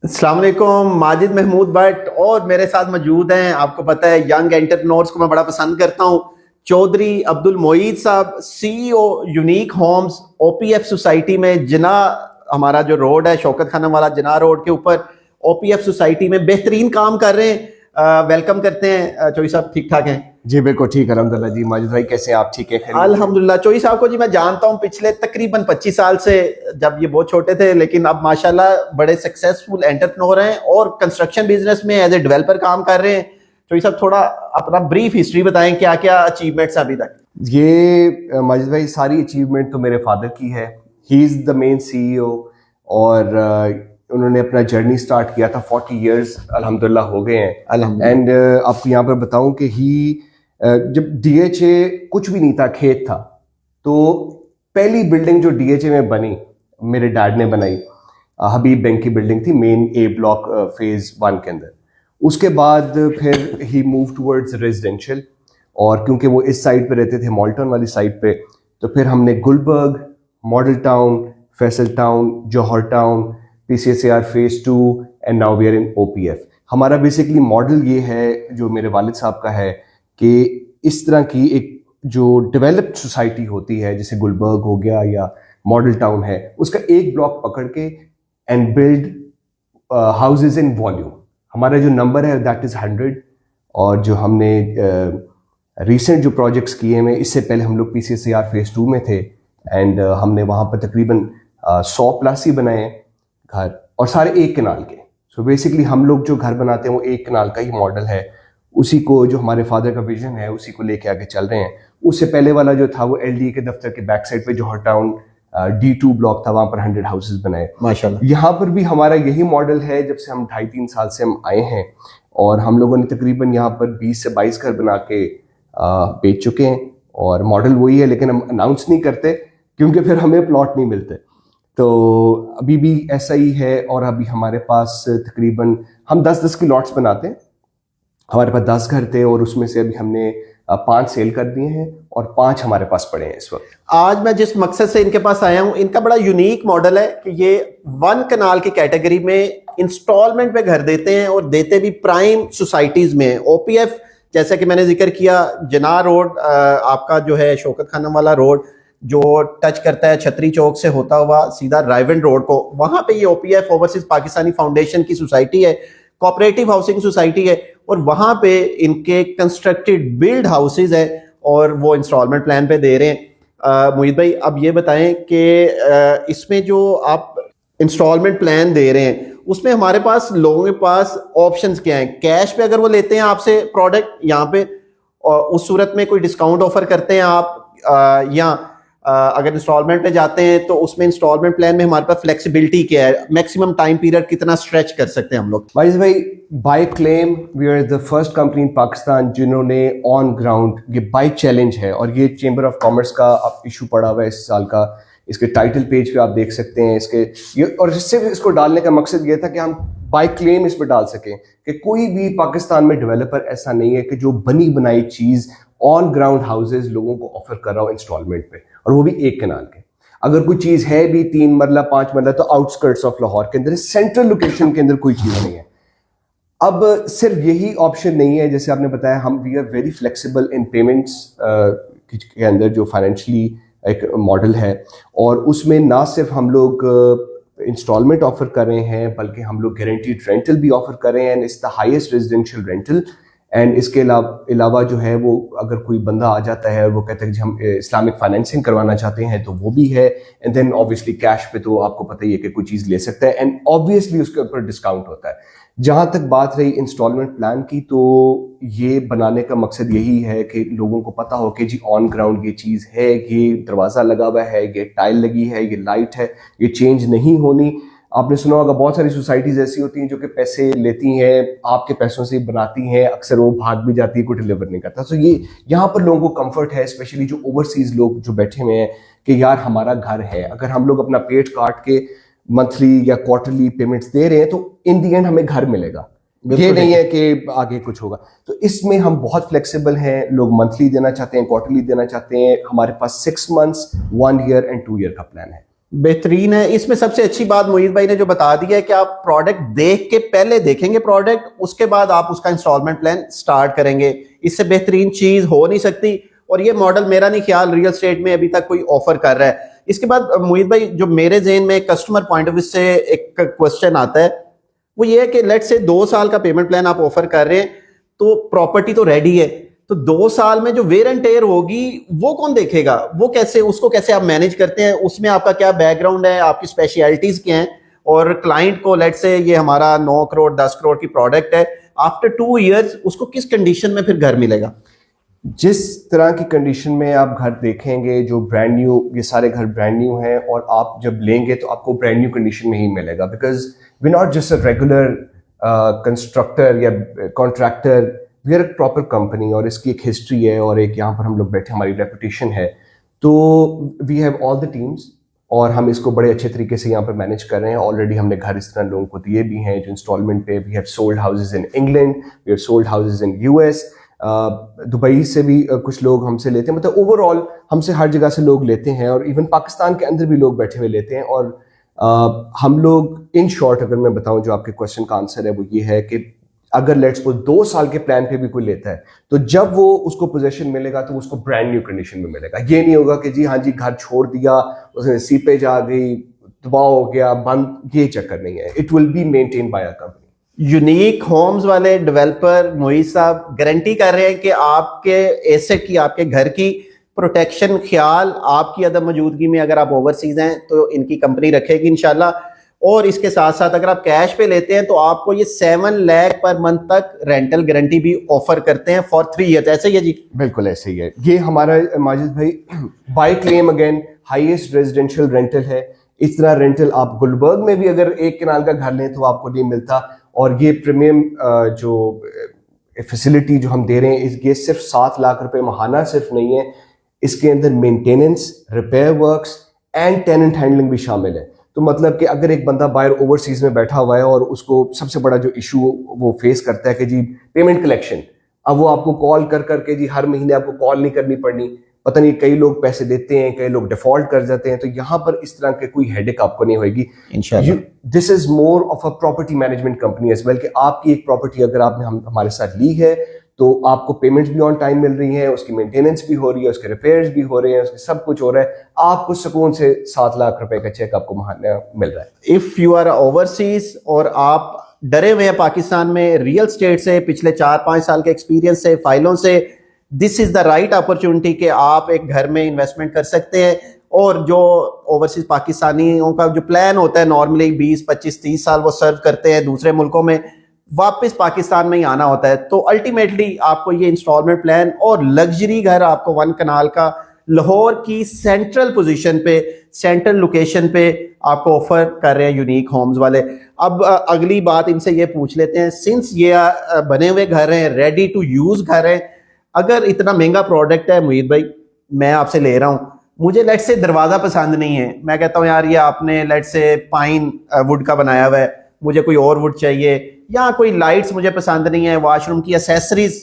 अस्सलाम वालेकुम, माजिद महमूद भट्ट और मेरे साथ मौजूद हैं। आपको पता है यंग एंटरप्रेन्योर्स को मैं बड़ा पसंद करता हूं। Chaudhary Abdul Moeed sahab, CEO unique homes, OPF society में जिना, हमारा जो रोड है शौकत खानम वाला जिना रोड के ऊपर ओपीएफ सोसाइटी में बेहतरीन काम कर रहे हैं। वेलकम करते हैं। चौधरी साहब ठीक ठाक हैं? जी बिल्कुल ठीक, अल्हम्दुलिल्लाह जी। माजिद भाई कैसे हैं आप? ठीक है, खैरियत? अल्हम्दुलिल्लाह। चौधरी साहब को जी मैं जानता हूं पिछले तकरीबन 25 साल से, जब ये बहुत छोटे थे, लेकिन अब माशाल्लाह बड़े सक्सेसफुल एंटरप्रेन्योर हैं और कंस्ट्रक्शन बिजनेस में एज ए डेवलपर काम कर रहे हैं। चौधरी साहब थोड़ा अपना ब्रीफ हिस्ट्री बताएं, क्या क्या अचीवमेंट्स अभी तक? ये माजिद भाई सारी अचीवमेंट तो मेरे फादर की है। He is the main CEO और उन्होंने अपना जर्नी स्टार्ट किया था। 40 इयर्स अल्हम्दुलिल्लाह हो गए हैं। अल्हम्दुलिल्लाह। एंड आपको यहाँ पर बताऊं कि जब डीएचए कुछ भी नहीं था, खेत था, तो पहली बिल्डिंग जो डीएचए में बनी मेरे डैड ने बनाई, हबीब बैंक की बिल्डिंग थी, मेन ए ब्लॉक फेज 1 के अंदर। उसके बाद फिर ही मूव टूवर्ड्स रेजिडेंशियल, और क्योंकि वो इस साइड पे रहते थे, मॉल्टन वाली साइड पे, तो फिर हमने Gulberg, Model Town, Faisal Town, Johar Town, PCSIR phase 2 and now we are in OPF. हमारा बेसिकली मॉडल ये है जो मेरे वालिद साहब का है कि इस तरह की एक जो डेवलप्ड सोसाइटी होती है, जैसे गुलबर्ग हो गया या मॉडल टाउन है, उसका एक ब्लॉक पकड़ के and build houses in volume. हमारा जो नंबर है दैट इज़ 100। और जो हमने रिसेंट जो प्रोजेक्ट्स किए हैं, इससे पहले हम लोग पीसीएसएआर फेज 2 में थे, एंड हमने वहाँ पर तकरीबन 100 प्लस ही बनाए घर, और सारे एक कनाल के। सो बेसिकली हम लोग जो घर बनाते हैं वो एक कनाल का ही मॉडल है, उसी को जो हमारे फादर का विजन है उसी को लेके आगे चल रहे हैं। उससे पहले वाला जो था वो एलडीए के दफ्तर के बैक साइड पे जौहर टाउन D2 ब्लॉक था, वहां पर 100 हाउसेज बनाए माशाल्लाह। यहाँ पर भी हमारा यही मॉडल है जब से हम 2.5-3 साल से हम आए हैं, और हम लोगों ने तकरीबन यहाँ पर 20 से 22 घर बना के बेच चुके हैं। और मॉडल वही है, लेकिन हम अनाउंस नहीं करते क्योंकि फिर हमें प्लॉट नहीं मिलते। तो अभी भी ऐसा ही है, और अभी हमारे पास तकरीबन हम 10-10 की लॉट्स बनाते हैं। हमारे पास 10 घर थे और उसमें से अभी हमने 5 सेल कर दिए हैं और 5 हमारे पास पड़े हैं इस वक्त। आज मैं जिस मकसद से इनके पास आया हूं, इनका बड़ा यूनिक मॉडल है कि ये 1 कनाल की कैटेगरी में इंस्टॉलमेंट पे घर देते हैं, और देते भी प्राइम सोसाइटीज में। ओपीएफ जैसा कि मैंने जिक्र किया, जना रोड आपका जो है शौकत खानम वाला रोड जो टच करता है छतरी चौक से होता हुआ सीधा रायवेंड रोड को, वहां पे ये ओपीएफ ओवरसीज पाकिस्तानी फाउंडेशन की सोसाइटी है, कोऑपरेटिव हाउसिंग सोसाइटी है, और वहां पे इनके कंस्ट्रक्टेड बिल्ड हाउसेज है और वो इंस्टॉलमेंट प्लान पे दे रहे हैं। मोहित भाई, अब ये बताएं कि इसमें जो आप इंस्टॉलमेंट प्लान दे रहे हैं उसमें हमारे पास लोगों के पास ऑप्शंस क्या हैं? कैश पे अगर वो लेते हैं आपसे प्रोडक्ट यहाँ पे, और उस सूरत में कोई डिस्काउंट ऑफर करते हैं आप, या अगर इंस्टॉलमेंट पे जाते हैं तो उसमें इंस्टॉलमेंट प्लान में हमारे पास फ्लेक्सिबिलिटी क्या है? मैक्सिमम टाइम पीरियड कितना स्ट्रेच कर सकते हैं हम लोग? भाई by claim we are the first company in Pakistan जिन्होंने ऑन ग्राउंड, ये बाय चैलेंज है, और ये चेंबर ऑफ कॉमर्स का अब इशू पड़ा हुआ है इस साल का। इसके टाइटल पेज पे आप देख सकते हैं इसके ये, और सिर्फ इसको डालने का मकसद ये था कि हम बाय क्लेम इस पर डाल सकें कि कोई भी पाकिस्तान में डेवलपर ऐसा नहीं है कि जो बनी बनाई चीज ऑन ग्राउंड हाउसेज लोगों को ऑफर कर रहा हो इंस्टॉलमेंट पे, और वो भी एक कनाल के। अगर कोई चीज है भी 3 मरला 5 मरला तो आउटस्कर्ट्स ऑफ लाहौर के अंदर, सेंट्रल लोकेशन के अंदर कोई चीज नहीं है। अब सिर्फ यही ऑप्शन नहीं है, जैसे आपने बताया, हम we are very flexible in payments के अंदर जो फाइनेंशियली एक मॉडल है, और उसमें ना सिर्फ हम लोग इंस्टॉलमेंट ऑफर कर रहे हैं बल्कि हम लोग गारंटीड रेंटल भी ऑफर कर रहे हैं, and it's the highest residential rental. And इसके अलावा जो है वो अगर कोई बंदा आ जाता है और वो कहता है कि हम इस्लामिक फाइनेंसिंग करवाना चाहते हैं तो वो भी है। एंड देन ऑब्वियसली कैश पे तो आपको पता ही है कि कोई चीज़ ले सकता है, एंड ऑब्वियसली उसके ऊपर डिस्काउंट होता है। जहाँ तक बात रही इंस्टॉलमेंट प्लान की, तो ये बनाने का मकसद यही है कि लोगों को पता हो कि जी ऑन ग्राउंड ये चीज़ है, ये दरवाज़ा लगा हुआ है, ये टाइल लगी है, ये लाइट है, ये चेंज नहीं होनी। आपने सुना होगा बहुत सारी सोसाइटीज ऐसी होती हैं जो कि पैसे लेती हैं, आपके पैसों से बनाती हैं, अक्सर वो भाग भी जाती है, कोई डिलीवर नहीं करता। तो ये यहाँ पर लोगों को कंफर्ट है, स्पेशली जो ओवरसीज लोग जो बैठे हुए हैं, कि यार हमारा घर है। अगर हम लोग अपना पेट काट के मंथली या क्वार्टरली पेमेंट्स दे रहे हैं तो इन दी एंड हमें घर मिलेगा, ये नहीं है कि आगे कुछ होगा। तो इसमें हम बहुत फ्लेक्सिबल हैं। लोग मंथली देना चाहते हैं, क्वार्टरली देना चाहते हैं, हमारे पास 6 months, 1 year एंड 2 year का प्लान है। बेहतरीन है। इसमें सबसे अच्छी बात मोहित भाई ने जो बता दिया है कि आप प्रोडक्ट देख के पहले देखेंगे प्रोडक्ट, उसके बाद आप उसका इंस्टॉलमेंट प्लान स्टार्ट करेंगे। इससे बेहतरीन चीज हो नहीं सकती। और ये मॉडल मेरा नहीं ख्याल रियल एस्टेट में अभी तक कोई ऑफर कर रहा है। इसके बाद मोहित भाई जो मेरे जहन में कस्टमर पॉइंट ऑफ व्यू से एक क्वेश्चन आता है, वो ये है कि लेट से 2 साल का पेमेंट प्लान आप ऑफर कर रहे हैं, तो प्रॉपर्टी तो रेडी है, तो 2 साल में जो वेयर एंड टेयर होगी वो कौन देखेगा? वो कैसे, उसको कैसे आप मैनेज करते हैं? उसमें आपका क्या बैकग्राउंड है, आपकी स्पेशलिटीज क्या हैं? और क्लाइंट को लेट से ये हमारा 9 करोड़ 10 करोड़ की प्रोडक्ट है, आफ्टर 2 इयर्स उसको किस कंडीशन में फिर घर मिलेगा? जिस तरह की कंडीशन में आप घर देखेंगे, जो ब्रांड न्यू, ये सारे घर ब्रांड न्यू हैं, और आप जब लेंगे तो आपको ब्रांड न्यू कंडीशन में ही मिलेगा। Because we not just a regular constructor या contractor, we are a proper company, और इसकी एक हिस्ट्री है और एक यहाँ पर हम लोग बैठे हमारी रेपुटेशन है। तो we have all the teams, और हम इसको बड़े अच्छे तरीके से यहाँ पर मैनेज कर रहे हैं। ऑलरेडी हमने घर इस तरह लोगों को दिए भी हैं जो इंस्टॉलमेंट पे। We have sold houses in England, we have sold houses in US, Dubai से भी कुछ लोग हमसे लेते हैं। मतलब ओवरऑल हमसे हर जगह से लोग लेते हैं, और इवन पाकिस्तान के अंदर भी लोग बैठे हुए लेते हैं। और हम लोग इन शॉर्ट अगर मैं बताऊं, जो आपके क्वेश्चन का आंसर है वो ये है कि अगर लेट्स सपोज 2 साल के प्लान पे भी कोई लेता है, तो जब वो उसको पोजीशन मिलेगा तो उसको ब्रांड न्यू कंडीशन में मिलेगा। ये नहीं होगा कि जी हाँ जी घर छोड़ दिया, उसमें सीपेज आ गई, दबाव हो गया, बंद, ये चक्कर नहीं है। It will be maintain by a company. Unique homes वाले डेवलपर मोहित साहब गारंटी कर रहे हैं कि आपके एसेट की, आपके घर की प्रोटेक्शन ख्याल आपकी अदम मौजूदगी में, अगर आप ओवरसीज हैं तो इनकी कंपनी रखेगी इंशाल्लाह। और इसके साथ साथ अगर आप कैश पे लेते हैं तो आपको ये 7 लाख पर मंथ तक रेंटल गारंटी भी ऑफर करते हैं फॉर 3 ईयर्स। ऐसे ही है जी? बिल्कुल ऐसे ही है। ये हमारा माजिद भाई by claim again highest residential rental है। इस तरह रेंटल आप गुलबर्ग में भी अगर 1 कनाल का घर लें तो आपको नहीं मिलता। और ये प्रीमियम जो फैसिलिटी जो हम दे रहे हैं, ये सिर्फ 7 लाख रुपए महाना सिर्फ नहीं है, इसके अंदर maintenance, repair works and tenant handling भी शामिल है। तो मतलब कि अगर एक बंदा बाहर ओवरसीज में बैठा हुआ है और उसको सबसे बड़ा जो इशू वो फेस करता है कि जी पेमेंट कलेक्शन, अब वो आपको कॉल कर करके जी हर महीने आपको कॉल नहीं करनी पड़नी, पता नहीं कई लोग पैसे देते हैं, कई लोग डिफॉल्ट कर जाते हैं, तो यहाँ पर इस तरह के कोई हेडेक आपको नहीं होगी इंशाल्लाह। This is more of a property management company as well, कि आपकी एक प्रॉपर्टी अगर आपने हमारे साथ ली है तो आपको पेमेंट्स भी ऑन टाइम मिल रही हैं, उसकी मेंटेनेंस भी हो रही है, उसके रिपेयर्स भी हो रहे हैं, उसके सब कुछ हो रहा है, आपको सुकून से 7 लाख रुपए का चेक आपको महाना मिल रहा है। इफ यू आर ओवरसीज और आप डरे हुए हैं पाकिस्तान में रियल स्टेट से, पिछले 4-5 साल के एक्सपीरियंस से, फाइलों से, this is the right opportunity कि आप एक घर में इन्वेस्टमेंट कर सकते हैं। और जो ओवरसीज पाकिस्तानियों का जो प्लान होता है नॉर्मली 20, 25, 30 साल वो सर्व करते हैं दूसरे मुल्कों में, वापस पाकिस्तान में ही आना होता है। तो अल्टीमेटली आपको ये इंस्टॉलमेंट प्लान और लग्जरी घर आपको 1 कनाल का लाहौर की सेंट्रल पोजीशन पे, सेंट्रल लोकेशन पे आपको ऑफर कर रहे हैं यूनिक होम्स वाले। अब अगली बात इनसे ये पूछ लेते हैं, सिंस ये बने हुए घर हैं, रेडी टू यूज घर हैं, अगर इतना महंगा प्रोडक्ट है मोहित भाई, मैं आपसे ले रहा हूँ, मुझे लेट से दरवाजा पसंद नहीं है, मैं कहता हूँ यार ये आपने लेट से पाइन वुड का बनाया हुआ है, मुझे कोई और वुड चाहिए, या कोई लाइट्स मुझे पसंद नहीं है, वॉशरूम की एसेसरीज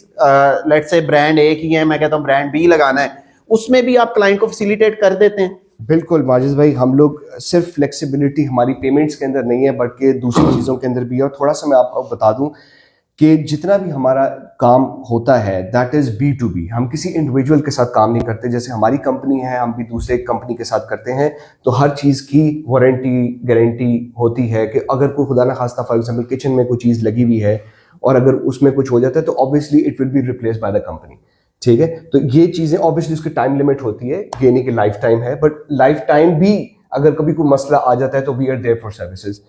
लेट से ब्रांड ए की है, मैं कहता हूँ ब्रांड बी लगाना है, उसमें भी आप क्लाइंट को फैसिलिटेट कर देते हैं? बिल्कुल माजिद भाई, हम लोग सिर्फ फ्लेक्सिबिलिटी हमारी पेमेंट्स के अंदर नहीं है बल्कि दूसरी चीज़ों के अंदर भी है। और थोड़ा सा मैं आपको बता दूं कि जितना भी हमारा काम होता है दैट इज़ B2B, हम किसी इंडिविजुअल के साथ काम नहीं करते। जैसे हमारी कंपनी है, हम भी दूसरे कंपनी के साथ करते हैं, तो हर चीज़ की वारंटी गारंटी होती है कि अगर कोई खुदा ना खास्ता फॉर एग्जाम्पल किचन में कोई चीज़ लगी हुई है और अगर उसमें कुछ हो जाता है तो obviously it will be replace by the company. ठीक है, तो ये चीज़ें ऑब्वियसली उसकी टाइम लिमिट होती है, ये नहीं कि लाइफ टाइम है, बट लाइफ टाइम भी अगर कभी कोई मसला आ जाता है तो we are there for services.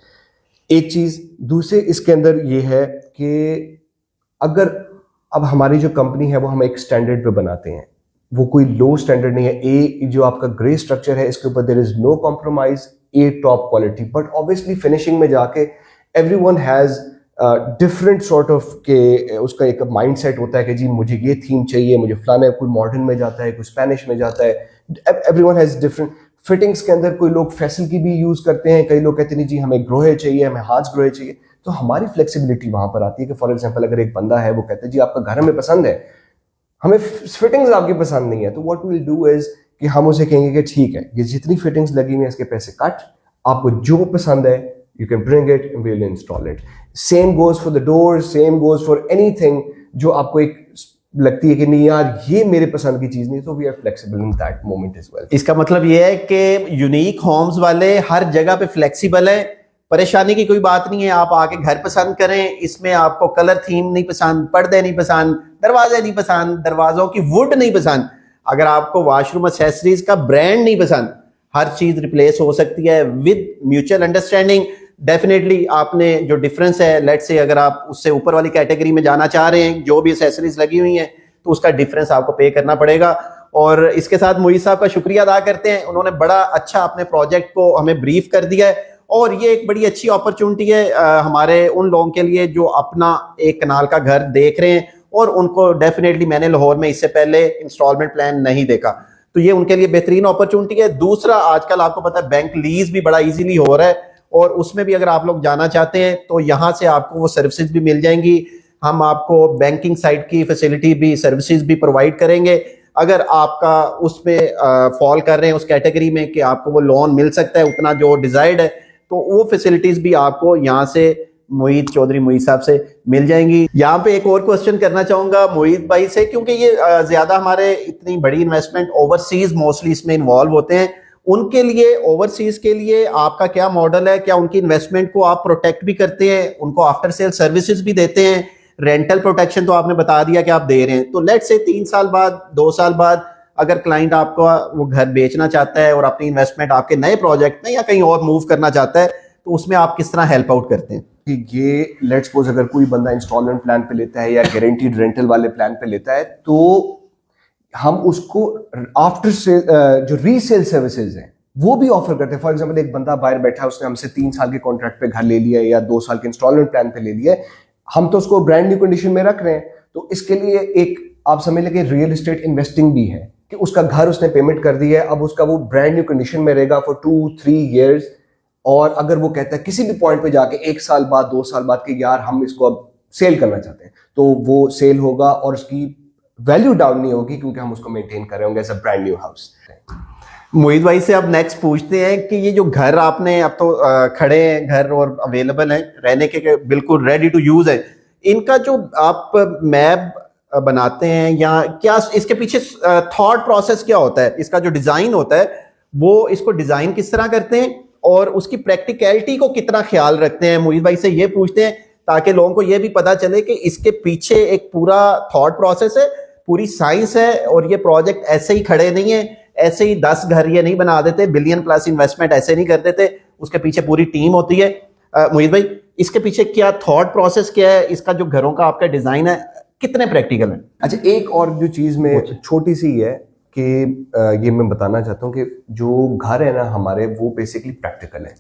एक चीज़ दूसरे इसके अंदर ये है कि अगर अब हमारी जो कंपनी है वो हम एक स्टैंडर्ड पे बनाते हैं, वो कोई लो स्टैंडर्ड नहीं है। ए जो आपका ग्रे स्ट्रक्चर है इसके ऊपर there is no compromise, a top quality, but obviously finishing में जाके everyone has different sort of के उसका एक माइंडसेट होता है कि जी मुझे ये थीम चाहिए, मुझे फलाना, कोई मॉडर्न में जाता है, कोई स्पेनिश में जाता है, एवरीवन हैज डिफरेंट फिटिंग्स के अंदर। कोई लोग फैसल की भी यूज करते हैं, कई लोग कहते हैं जी हमें ग्रोहे चाहिए, हमें हाथ ग्रोहे चाहिए। तो हमारी फ्लेक्सिबिलिटी वहां पर आती है कि फॉर एग्जांपल अगर एक बंदा है वो कहता है जी आपका घर हमें पसंद है, हमें फिटिंग्स आपकी पसंद नहीं है, तो what we will do is कि हम उसे कहेंगे कि ठीक है, ये जितनी फिटिंग्स लगी हुई है इसके पैसे कट, आपको जो पसंद है you can bring it and we will install it. Same goes for the doors, same goes for anything जो आपको एक लगती है कि नहीं यार ये मेरे पसंद की चीज नहीं, तो we are flexible in that moment as well. इसका मतलब ये है कि यूनिक होम्स वाले हर जगह पे फ्लेक्सिबल है, परेशानी की कोई बात नहीं है। आप आके घर पसंद करें, इसमें आपको कलर थीम नहीं पसंद, पर्दे नहीं पसंद, दरवाजे नहीं पसंद, दरवाजों की वुड नहीं पसंद, अगर आपको वॉशरूम एक्सेसरीज का ब्रांड नहीं पसंद, हर चीज रिप्लेस हो सकती है विद म्यूचुअल अंडरस्टैंडिंग। डेफिनेटली आपने जो डिफरेंस है, लेट्स से अगर आप उससे ऊपर वाली कैटेगरी में जाना चाह रहे हैं, जो भी एक्सेसरीज लगी हुई हैं, तो उसका डिफरेंस आपको पे करना पड़ेगा। और इसके साथ मोहित साहब का शुक्रिया अदा करते हैं, उन्होंने बड़ा अच्छा अपने प्रोजेक्ट को हमें ब्रीफ कर दिया है। और ये एक बड़ी अच्छी अपॉर्चुनिटी है हमारे उन लोगों के लिए जो अपना एक कनाल का घर देख रहे हैं और उनको डेफिनेटली, मैंने लाहौर में इससे पहले इंस्टॉलमेंट प्लान नहीं देखा, तो ये उनके लिए बेहतरीन अपॉर्चुनिटी है। दूसरा, आजकल आपको पता है बैंक लीज भी बड़ा इजीली हो रहा है, और उसमें भी अगर आप लोग जाना चाहते हैं तो यहाँ से आपको वो सर्विसेज भी मिल जाएंगी। हम आपको बैंकिंग साइड की फैसिलिटी भी, सर्विसेज भी प्रोवाइड करेंगे। अगर आपका उसमें फॉल कर रहे हैं उस कैटेगरी में कि आपको वो लोन मिल सकता है उतना जो डिजायर्ड है, तो वो फैसिलिटीज भी आपको यहाँ से मोहित चौधरी मोहित साहब से मिल जाएंगी। यहाँ पे एक और क्वेश्चन करना चाहूंगा मोहित भाई से, क्योंकि ये ज्यादा हमारे इतनी बड़ी इन्वेस्टमेंट ओवरसीज मोस्टली इसमें इन्वॉल्व होते हैं, उनके लिए, ओवरसीज के लिए आपका क्या मॉडल है? क्या उनकी इन्वेस्टमेंट को आप प्रोटेक्ट भी करते हैं, उनको आफ्टर सेल सर्विसेज भी देते हैं? रेंटल प्रोटेक्शन तो आपने बता दिया कि आप दे रहे हैं, तो लेट्स से 3 साल बाद, 2 साल बाद अगर क्लाइंट आपको वो घर बेचना चाहता है और अपनी इन्वेस्टमेंट आपके नए प्रोजेक्ट में या कहीं और मूव करना चाहता है, तो उसमें आप किस तरह हेल्प आउट करते हैं? कि ये लेट्स सपोज अगर कोई बंदा इंस्टॉलमेंट प्लान पे लेता है या गारंटीड रेंटल वाले प्लान पे लेता है, तो हम उसको आफ्टर सेल जो रीसेल सर्विसेज हैं वो भी ऑफर करते हैं। फॉर एग्जांपल, एक बंदा बाहर बैठा है, उसने हमसे 3 साल के कॉन्ट्रैक्ट पे घर ले लिया है या 2 साल के इंस्टॉलमेंट प्लान पे ले लिया है, हम तो उसको ब्रांड न्यू कंडीशन में रख रहे हैं। तो इसके लिए एक आप समझ लें कि रियल एस्टेट इन्वेस्टिंग भी है कि उसका घर उसने पेमेंट कर दी है, अब उसका वो ब्रांड न्यू कंडीशन में रहेगा फॉर 2-3 ईयर्स। और अगर वो कहता है किसी भी पॉइंट पे जाके 1 साल बाद, 2 साल बाद कि यार हम इसको अब सेल करना चाहते हैं, तो वो सेल होगा और उसकी वैल्यू डाउन नहीं होगी, क्योंकि हम उसको मेंटेन कर रहे होंगे as a brand new house. Mohit भाई से अब नेक्स्ट पूछते हैं कि ये जो घर आपने अब तो खड़े हैं घर और अवेलेबल हैं रहने के बिल्कुल रेडी टू यूज है, इनका जो आप मैप बनाते हैं या क्या इसके पीछे थॉट प्रोसेस क्या होता है? इसका जो डिजाइन होता है वो इसको डिजाइन किस तरह करते हैं और उसकी प्रैक्टिकलिटी को कितना ख्याल रखते हैं? मोहित भाई से ये पूछते हैं ताकि लोगों को ये भी पता चले कि इसके पीछे एक पूरा थॉट प्रोसेस है, पूरी साइंस है, और ये प्रोजेक्ट ऐसे ही खड़े नहीं है, ऐसे ही 10 घर ये नहीं बना देते, बिलियन प्लस इन्वेस्टमेंट ऐसे नहीं कर देते, उसके पीछे पूरी टीम होती है। मोहित भाई, इसके पीछे क्या थॉट प्रोसेस क्या है? इसका जो घरों का आपका डिजाइन है कितने प्रैक्टिकल है? अच्छा, एक और जो चीज में छोटी सी है कि ये मैं बताना चाहता हूँ कि जो घर है ना हमारे, वो बेसिकली प्रैक्टिकल है।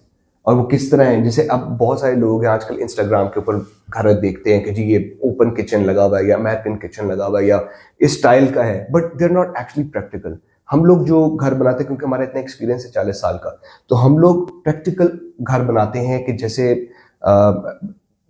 और वो किस तरह है, जैसे अब बहुत सारे लोग हैं आजकल इंस्टाग्राम के ऊपर घर देखते हैं कि जी ये ओपन किचन लगा हुआ है या अमेरिकन किचन लगा हुआ है या इस स्टाइल का है, but they are not actually practical. हम लोग जो घर बनाते हैं, क्योंकि हमारा इतना एक्सपीरियंस है 40 साल का, तो हम लोग प्रैक्टिकल घर बनाते हैं कि जैसे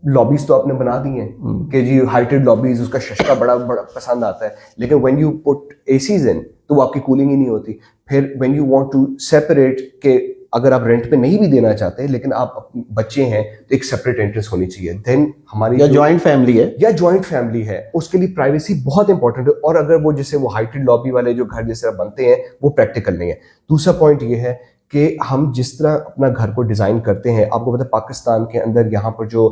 लॉबीज तो आपने बना दी हैं कि जी हाइटेड लॉबीज, उसका शशका बड़ा बड़ा पसंद आता है, लेकिन when you put ACs in तो वो आपकी कूलिंग ही नहीं होती। फिर when you want to separate, के अगर आप रेंट पे नहीं भी देना चाहते लेकिन आप बच्चे हैं तो एक सेपरेट एंट्रेंस होनी चाहिए। देन हमारी या जॉइंट फैमिली है, या जॉइंट फैमिली है, उसके लिए प्राइवेसी बहुत इंपॉर्टेंट है। और अगर वो जैसे वो हाइटेड लॉबी वाले जो घर जिस तरह बनते हैं वो प्रैक्टिकल नहीं है। दूसरा पॉइंट ये है कि हम जिस तरह अपना घर को डिजाइन करते हैं, आपको पता है पाकिस्तान के अंदर यहाँ पर जो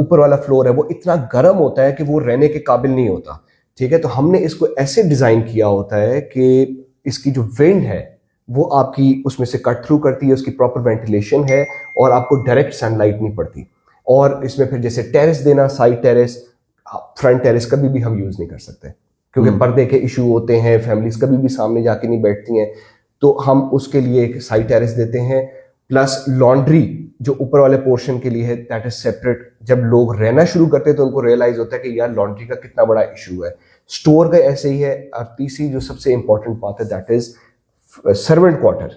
ऊपर वाला फ्लोर है वो इतना गर्म होता है कि वो रहने के काबिल नहीं होता, ठीक है। तो हमने इसको ऐसे डिजाइन किया होता है कि इसकी जो विंड है वो आपकी उसमें से कट थ्रू करती है, उसकी प्रॉपर वेंटिलेशन है और आपको डायरेक्ट सनलाइट नहीं पड़ती। और इसमें फिर जैसे टेरेस देना, साइड टेरेस, फ्रंट टेरेस कभी भी हम यूज नहीं कर सकते क्योंकि पर्दे के इशू होते हैं, फैमिलीज कभी भी सामने जाके नहीं बैठती हैं, तो हम उसके लिए एक साइड टेरेस देते हैं। प्लस लॉन्ड्री जो ऊपर वाले पोर्शन के लिए है, दैट इज सेपरेट। जब लोग रहना शुरू करते हैं तो उनको रियलाइज होता है कि यार लॉन्ड्री का कितना बड़ा इशू है। स्टोर का ऐसे ही है। और तीसरी जो सबसे इंपॉर्टेंट बात है that is servant quarter.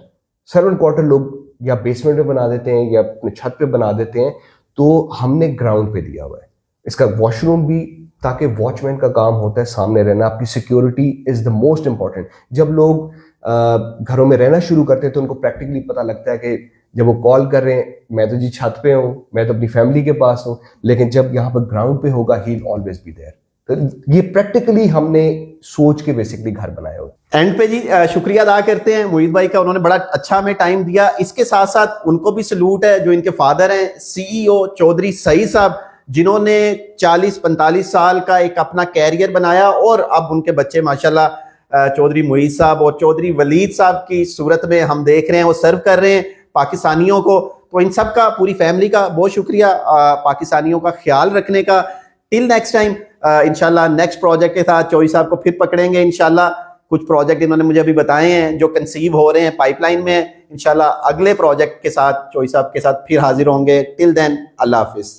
Servant quarter लोग या बेसमेंट में बना देते हैं या अपने छत पे बना देते हैं, तो हमने ग्राउंड पे दिया हुआ है। इसका वॉशरूम भी, ताकि वॉचमैन का काम होता है सामने रहना, आपकी security is the most important. जब लोग घरों में रहना शुरू करते हैं तो उनको प्रैक्टिकली पता लगता है कि जब वो कॉल कर रहे हैं, मैं तो जी छत पे हूँ, मैं तो अपनी फैमिली के पास हूँ, लेकिन जब यहाँ पर ग्राउंड पे होगा, he will always be there. तो ये प्रैक्टिकली हमने सोच के बेसिकली घर बनाए हुए। एंड पे जी शुक्रिया अदा करते हैं मुईद भाई का, उन्होंने बड़ा अच्छा हमें टाइम दिया। इसके साथ साथ उनको भी सलूट है जो इनके फादर हैं CEO चौधरी सईद साहब, जिन्होंने 40-45 साल का एक अपना कैरियर बनाया और अब उनके बच्चे माशाल्लाह चौधरी मुईद साहब और चौधरी वलीद साहब की सूरत में हम देख रहे हैं, वो सर्व कर रहे हैं पाकिस्तानियों को। तो इन सब का, पूरी फैमिली का बहुत शुक्रिया पाकिस्तानियों का ख्याल रखने का। टिल नेक्स्ट टाइम इंशाल्लाह नेक्स्ट प्रोजेक्ट के साथ चौधरी साहब को फिर पकड़ेंगे इंशाल्लाह। कुछ प्रोजेक्ट इन्होंने मुझे अभी बताए हैं जो कंसीव हो रहे हैं, पाइपलाइन में। इंशाल्लाह अगले प्रोजेक्ट के साथ चौधरी साहब के साथ फिर हाजिर होंगे। टिल देन अल्लाह हाफिज।